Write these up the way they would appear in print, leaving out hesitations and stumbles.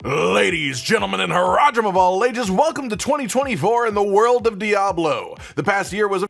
Ladies, gentlemen, and harajam of all ages, welcome to 2024 in the world of Diablo. The past year was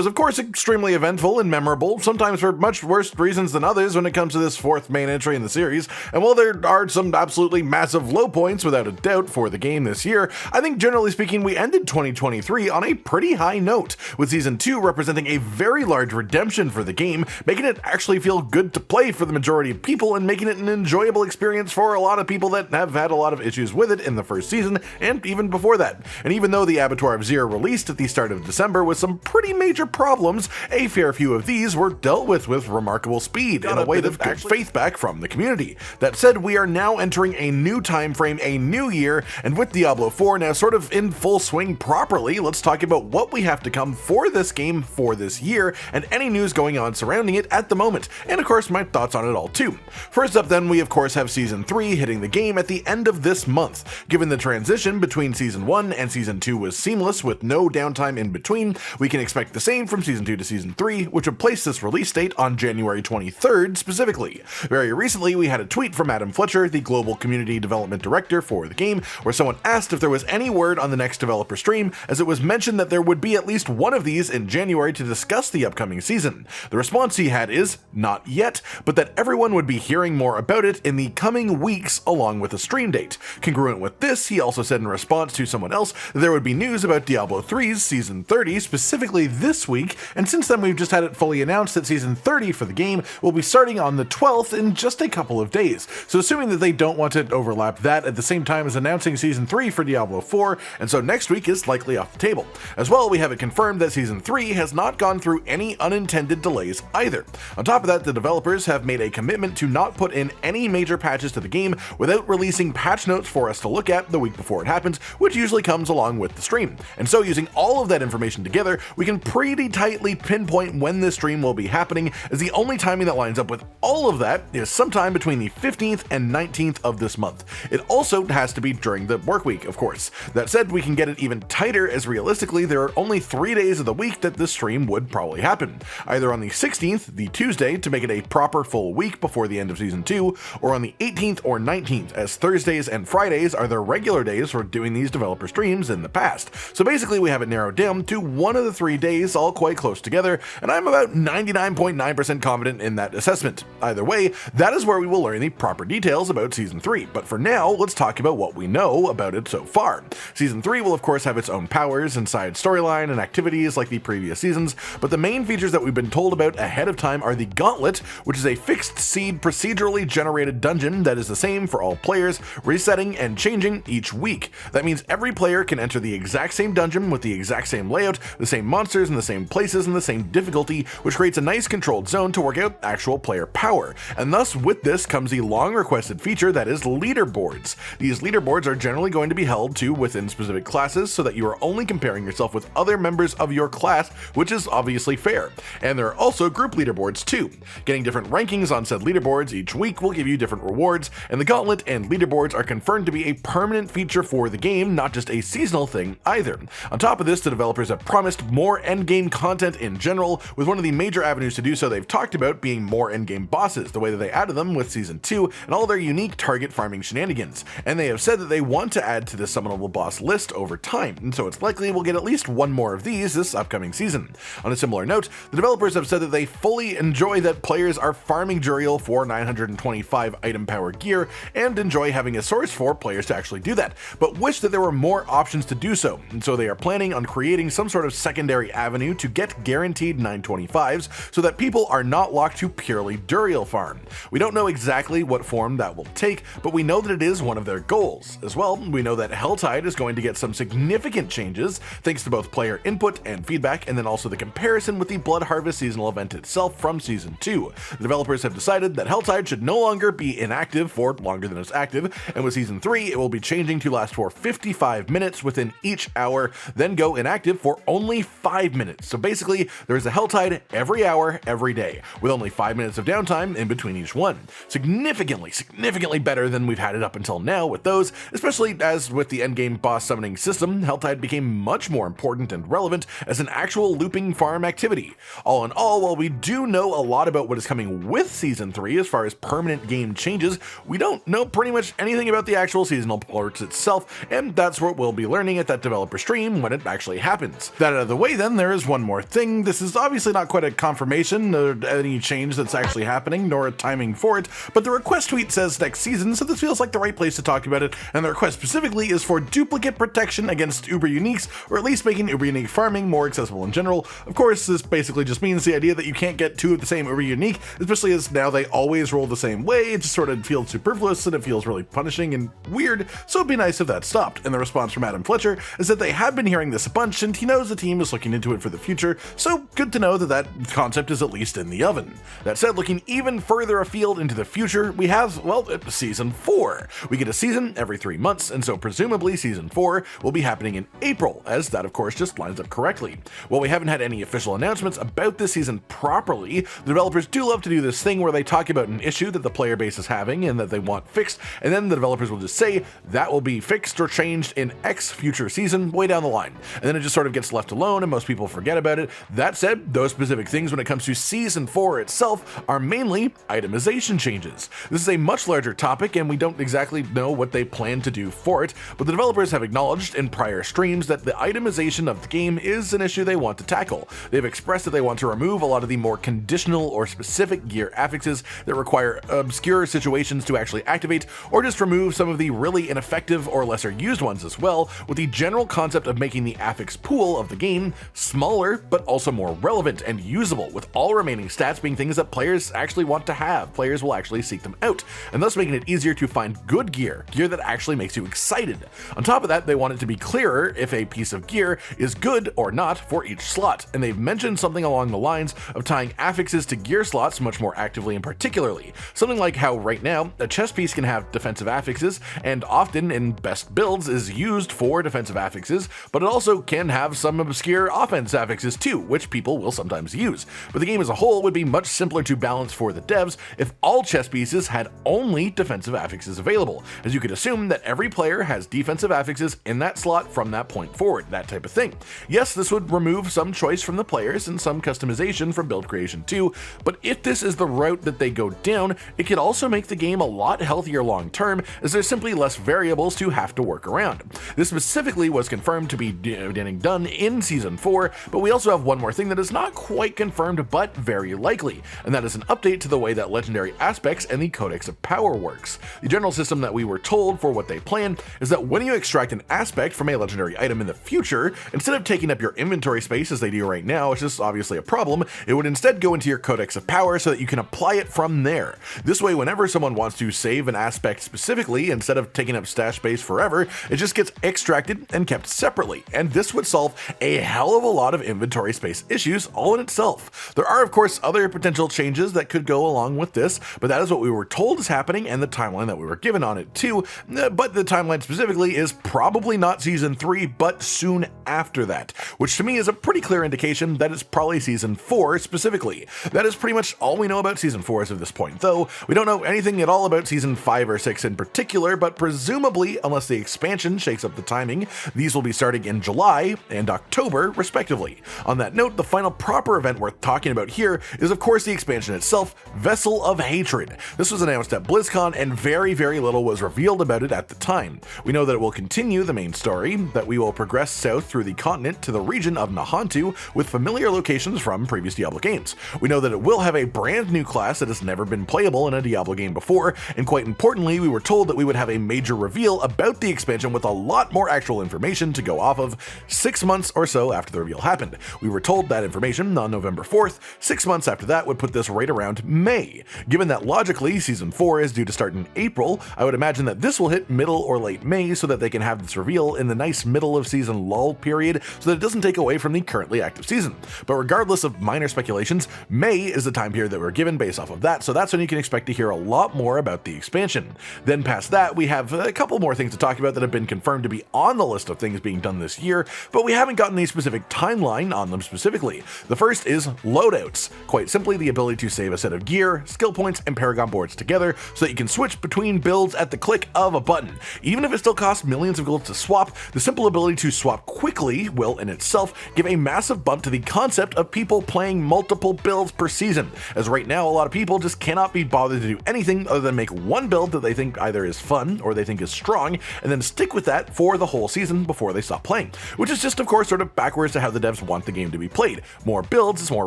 of course extremely eventful and memorable, sometimes for much worse reasons than others when it comes to this fourth main entry in the series, and while there are some absolutely massive low points without a doubt for the game this year, I think generally speaking we ended 2023 on a pretty high note, with Season 2 representing a very large redemption for the game, making it actually feel good to play for the majority of people and making it an enjoyable experience for a lot of people that have had a lot of issues with it in the first season and even before that. And even though the Abattoir of Zir released at the start of December with some pretty major problems, a fair few of these were dealt with remarkable speed in a way that took faith back from the community. That said, we are now entering a new time frame, a new year, and with Diablo 4 now sort of in full swing properly, let's talk about what we have to come for this game for this year and any news going on surrounding it at the moment, and of course my thoughts on it all too. First up then, we of course have Season 3 hitting the game at the end of this month. Given the transition between Season 1 and Season 2 was seamless with no downtime in between, we can expect the same from Season 2 to Season 3, which would place this release date on January 23rd specifically. Very recently, we had a tweet from Adam Fletcher, the Global Community Development Director for the game, where someone asked if there was any word on the next developer stream, as it was mentioned that there would be at least one of these in January to discuss the upcoming season. The response he had is, not yet, but that everyone would be hearing more about it in the coming weeks along with a stream date. Congruent with this, he also said in response to someone else that there would be news about Diablo 3's Season 30 specifically this week, and since then we've just had it fully announced that Season 30 for the game will be starting on the 12th in just a couple of days. So assuming that they don't want to overlap that at the same time as announcing Season 3 for Diablo 4, and so next week is likely off the table. As well, we have it confirmed that Season 3 has not gone through any unintended delays either. On top of that, the developers have made a commitment to not put in any major patches to the game without releasing patch notes for us to look at the week before it happens, which usually comes along with the stream. And so using all of that information together, we can pretty tightly pinpoint when this stream will be happening, as the only timing that lines up with all of that is sometime between the 15th and 19th of this month. It also has to be during the work week, of course. That said, we can get it even tighter, as realistically there are only 3 days of the week that this stream would probably happen. Either on the 16th, the Tuesday, to make it a proper full week before the end of Season 2, or on the 18th or 19th, as Thursdays and Fridays are their regular days for doing these developer streams in the past. So basically we have it narrowed down to one of the 3 days all quite close together, and I'm about 99.9% confident in that assessment. Either way, that is where we will learn the proper details about Season 3, but for now, let's talk about what we know about it so far. Season 3 will of course have its own powers and side storyline and activities like the previous seasons, but the main features that we've been told about ahead of time are the Gauntlet, which is a fixed seed procedurally generated dungeon that is the same for all players, resetting and changing each week. That means every player can enter the exact same dungeon with the exact same layout, the same monsters in the same places and the same difficulty, which creates a nice controlled zone to work out actual player power. And thus with this comes the long requested feature that is leaderboards. These leaderboards are generally going to be held to within specific classes so that you are only comparing yourself with other members of your class, which is obviously fair. And there are also group leaderboards too. Getting different rankings on said leaderboards each week will give you different rewards, and the Gauntlet and leaderboards are confirmed to be a permanent feature for the game, not just a seasonal thing either. On top of this, the developers have promised more endgame content in general, with one of the major avenues to do so they've talked about being more endgame bosses, the way that they added them with Season 2 and all their unique target farming shenanigans. And they have said that they want to add to the summonable boss list over time, and so it's likely we'll get at least one more of these this upcoming season. On a similar note, the developers have said that they fully enjoy that players are farming Duriel for 925 item power gear and enjoy having a source for players to actually do that, but wish that there were more options to do so, and so they are planning on creating some sort of secondary avenue to get guaranteed 925s so that people are not locked to purely Duriel farm. We don't know exactly what form that will take, but we know that it is one of their goals. As well, we know that Helltide is going to get some significant changes thanks to both player input and feedback, and then also the comparison with the Blood Harvest seasonal event itself from Season 2. The developers have decided that Helltide should no longer be inactive for longer than it's active, and with Season 3 it will be changing to last for 55 minutes within each hour, then go inactive for only 5 minutes. So basically, there's a Helltide every hour, every day, with only 5 minutes of downtime in between each one. Significantly better than we've had it up until now with those, especially as with the endgame boss summoning system, Helltide became much more important and relevant as an actual looping farm activity. All in all, while we do know a lot about what is coming with Season 3 as far as permanent game changes, we don't know pretty much anything about the actual seasonal ports itself, and that's what we'll be learning at that developer stream when it actually happens. That out of the way then, there is one more thing. This is obviously not quite a confirmation or any change that's actually happening, nor a timing for it, but the request tweet says next season, so this feels like the right place to talk about it, and the request specifically is for duplicate protection against Uber Uniques, or at least making Uber Unique farming more accessible in general. Of course, this basically just means the idea that you can't get two of the same Uber Unique, especially as now they always roll the same way. It just sort of feels superfluous and it feels really punishing and weird, so it'd be nice if that stopped. And the response from Adam Fletcher is that they have been hearing this a bunch and he knows the team is looking into it for the future, so good to know that that concept is at least in the oven. That said, looking even further afield into the future, we have, well, Season 4. We get a season every 3 months, and so presumably Season 4 will be happening in April, as that of course just lines up correctly. While we haven't had any official announcements about this season properly, the developers do love to do this thing where they talk about an issue that the player base is having and that they want fixed, and then the developers will just say that will be fixed or changed in X future season way down the line, and then it just sort of gets left alone and most people forget about it. That said, those specific things when it comes to Season 4 itself are mainly itemization changes. This is a much larger topic and we don't exactly know what they plan to do for it, but the developers have acknowledged in prior streams that the itemization of the game is an issue they want to tackle. They've expressed that they want to remove a lot of the more conditional or specific gear affixes that require obscure situations to actually activate, or just remove some of the really ineffective or lesser used ones as well, with the general concept of making the affix pool of the game smaller but also more relevant and usable, with all remaining stats being things that players actually want to have. Players will actually seek them out, and thus making it easier to find good gear that actually makes you excited. On top of that, they want it to be clearer if a piece of gear is good or not for each slot, and they've mentioned something along the lines of tying affixes to gear slots much more actively and particularly. Something like how right now a chest piece can have defensive affixes, and often in best builds is used for defensive affixes, but it also can have some obscure offense affixes too, which people will sometimes use. But the game as a whole would be much simpler to balance for the devs if all chest pieces had only defensive affixes available, as you could assume that every player has defensive affixes in that slot from that point forward, that type of thing. Yes, this would remove some choice from the players and some customization from build creation too, but if this is the route that they go down, it could also make the game a lot healthier long term, as there's simply less variables to have to work around. This specifically was confirmed to be getting done in Season 4, but we also have one more thing that is not quite confirmed but very likely, and that is an update to the way that legendary aspects and the Codex of Power works. The general system that we were told for what they plan is that when you extract an aspect from a legendary item in the future, instead of taking up your inventory space as they do right now, which is obviously a problem, it would instead go into your Codex of Power so that you can apply it from there. This way, whenever someone wants to save an aspect specifically, instead of taking up stash space forever, it just gets extracted and kept separately, and this would solve a hell of a lot of inventory space issues all in itself. There are of course other potential changes that could go along with this, but that is what we were told is happening and the timeline that we were given on it too, but the timeline specifically is probably not Season 3 but soon after that, which to me is a pretty clear indication that it's probably Season 4 specifically. That is pretty much all we know about Season 4 as of this point though. We don't know anything at all about Season 5 or 6 in particular, but presumably, unless the expansion shakes up the timing, these will be starting in July and October respectively. On that note, the final proper event worth talking about here is of course the expansion itself, Vessel of Hatred. This was announced at BlizzCon and very little was revealed about it at the time. We know that it will continue the main story, that we will progress south through the continent to the region of Nahantu with familiar locations from previous Diablo games. We know that it will have a brand new class that has never been playable in a Diablo game before, and quite importantly, we were told that we would have a major reveal about the expansion with a lot more actual information to go off of 6 months or so after the reveal happened. We were told that information on November 4th, 6 months after that would put this right around May. Given that logically Season 4 is due to start in April, I would imagine that this will hit middle or late May so that they can have this reveal in the nice middle of season lull period so that it doesn't take away from the currently active season. But regardless of minor speculations, May is the time period that we're given based off of that, so that's when you can expect to hear a lot more about the expansion. Then past that, we have a couple more things to talk about that have been confirmed to be on the list of things being done this year, but we haven't gotten a specific timeline on them specifically. The first is loadouts. Quite simply, the ability to save a set of gear, skill points, and paragon boards together so that you can switch between builds builds at the click of a button. Even if it still costs millions of gold to swap, the simple ability to swap quickly will in itself give a massive bump to the concept of people playing multiple builds per season, as right now a lot of people just cannot be bothered to do anything other than make one build that they think either is fun or they think is strong, and then stick with that for the whole season before they stop playing, which is just of course sort of backwards to how the devs want the game to be played. More builds is more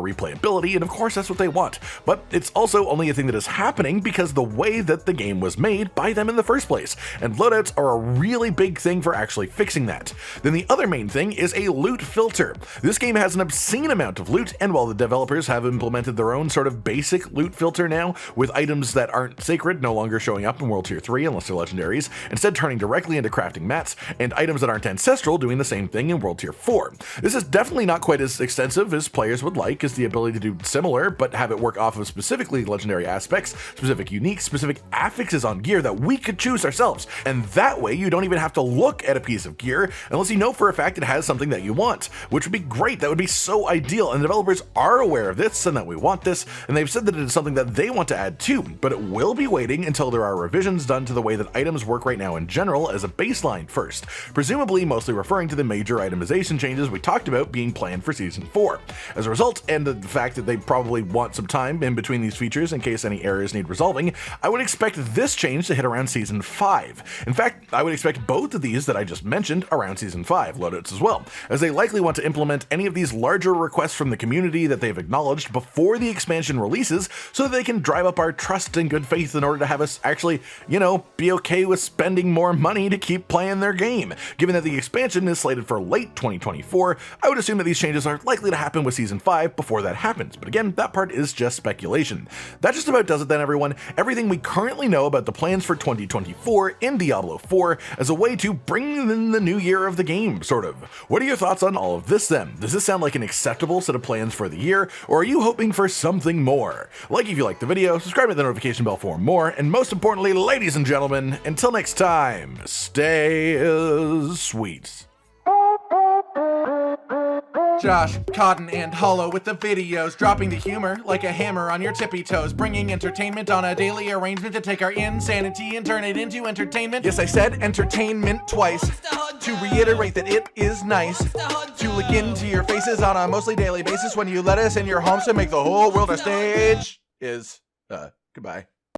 replayability, and of course that's what they want, but it's also only a thing that is happening because the way that the game was made by them in the first place, and loadouts are a really big thing for actually fixing that. Then the other main thing is a loot filter. This game has an obscene amount of loot, and while the developers have implemented their own sort of basic loot filter now, with items that aren't sacred no longer showing up in World Tier 3 unless they're legendaries, instead turning directly into crafting mats, and items that aren't ancestral doing the same thing in World Tier 4. This is definitely not quite as extensive as players would like, as the ability to do similar, but have it work off of specifically legendary aspects, specific unique, specific affixes on gear that we could choose ourselves, and that way you don't even have to look at a piece of gear unless you know for a fact it has something that you want, which would be great. That would be so ideal, and the developers are aware of this and that we want this, and they've said that it is something that they want to add too, but it will be waiting until there are revisions done to the way that items work right now in general as a baseline first, presumably mostly referring to the major itemization changes we talked about being planned for Season 4. As a result, and the fact that they probably want some time in between these features in case any errors need resolving, I would expect this change to hit around Season 5. In fact, I would expect both of these that I just mentioned around Season 5, loadouts as well, as they likely want to implement any of these larger requests from the community that they've acknowledged before the expansion releases, so that they can drive up our trust and good faith in order to have us actually, be okay with spending more money to keep playing their game. Given that the expansion is slated for late 2024, I would assume that these changes are likely to happen with Season 5 before that happens, but again, that part is just speculation. That just about does it then, everyone. Everything we currently know about the plans for 2024 in Diablo 4 as a way to bring in the new year of the game, sort of. What are your thoughts on all of this then? Does this sound like an acceptable set of plans for the year, or are you hoping for something more? Like if you liked the video, subscribe to the notification bell for more, and most importantly, ladies and gentlemen, until next time, stay sweet. Josh, Cotton, and Hollow with the videos, dropping the humor like a hammer on your tippy toes, bringing entertainment on a daily arrangement to take our insanity and turn it into entertainment. Yes, I said entertainment twice, to reiterate that it is nice to look into your faces on a mostly daily basis when you let us in your homes to make the whole world a stage. Goodbye.